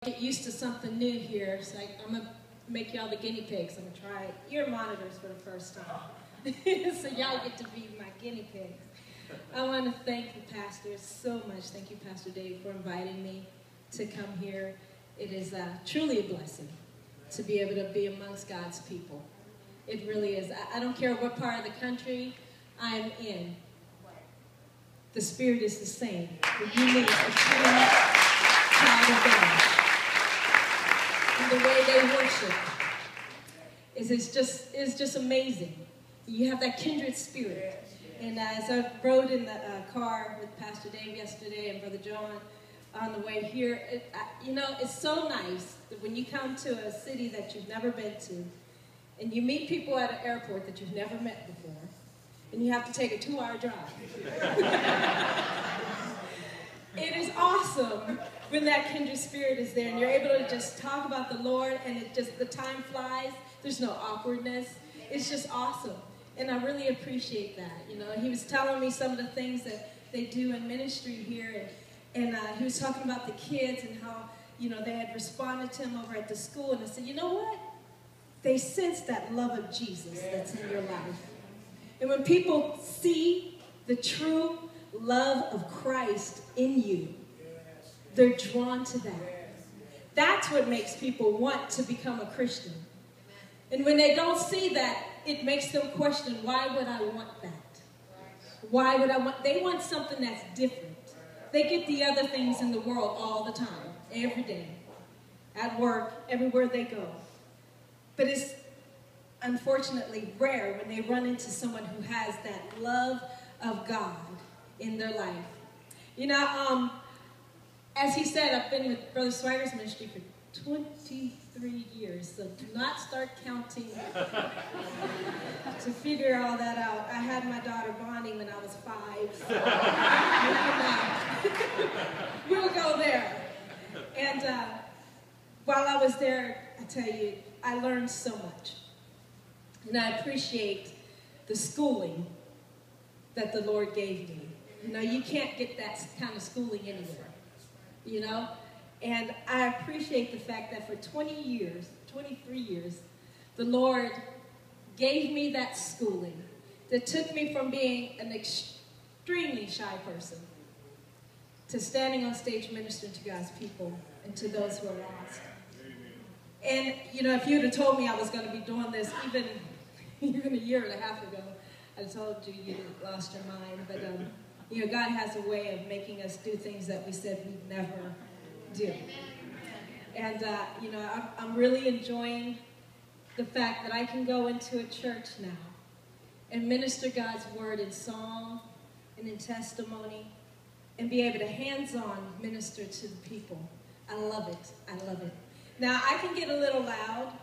Get used to something new here. So I'm going to make y'all the guinea pigs. I'm going to try ear monitors for the first time. So y'all get to be my guinea pigs. I want to thank the pastors so much. Thank you, Pastor Dave, for inviting me to come here. It is truly a blessing to be able to be amongst God's people. It really is. I don't care what part of the country I'm in. The Spirit is the same. The unique, a true child of God. And the way they worship is just amazing. You have that kindred spirit. And as I rode in the car with Pastor Dave yesterday and Brother John on the way here, it's so nice that when you come to a city that you've never been to, and you meet people at an airport that you've never met before, and you have to take a 2-hour drive. It is awesome when that kindred spirit is there and you're able to just talk about the Lord and the time flies. There's no awkwardness. It's just awesome. And I really appreciate that. He was telling me some of the things that they do in ministry here, and he was talking about the kids and how, they had responded to him over at the school, and I said, you know what? They sense that love of Jesus that's in your life. And when people see the true love of Christ in you, they're drawn to that. That's what makes people want to become a Christian. And when they don't see that, it makes them question, why would I want that? Why would I want? They want something that's different. They get the other things in the world all the time, every day, at work, everywhere they go. But it's unfortunately rare when they run into someone who has that love of God in their life. As he said, I've been with Brother Swiger's ministry for 23 years, so do not start counting to figure all that out. I had my daughter Bonnie when I was 5, so we'll go there. And while I was there, I tell you, I learned so much. And I appreciate the schooling that the Lord gave me. You can't get that kind of schooling anywhere, And I appreciate the fact that for 23 years, the Lord gave me that schooling that took me from being an extremely shy person to standing on stage ministering to God's people and to those who are lost. And, if you'd have told me I was going to be doing this even a year and a half ago, I told you you'd lost your mind. But, God has a way of making us do things that we said we'd never do. And, I'm really enjoying the fact that I can go into a church now and minister God's word in song and in testimony and be able to hands-on minister to the people. I love it. I love it. Now, I can get a little loud.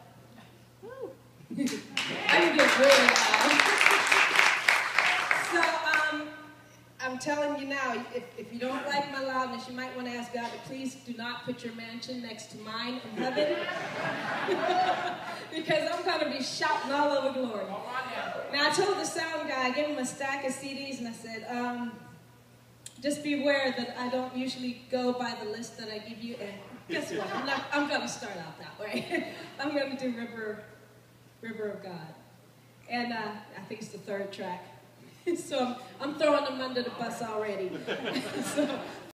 Woo. I can get really loud. So, I'm telling you now, if you don't like my loudness, you might want to ask God to please do not put your mansion next to mine in heaven. Because I'm going to be shouting all over glory. Now, I told the sound guy, I gave him a stack of CDs, and I said, just beware that I don't usually go by the list that I give you. And guess what? I'm going to start out that way. I'm going to do River of God. And I think it's the 3rd track. So I'm throwing them under the bus already. So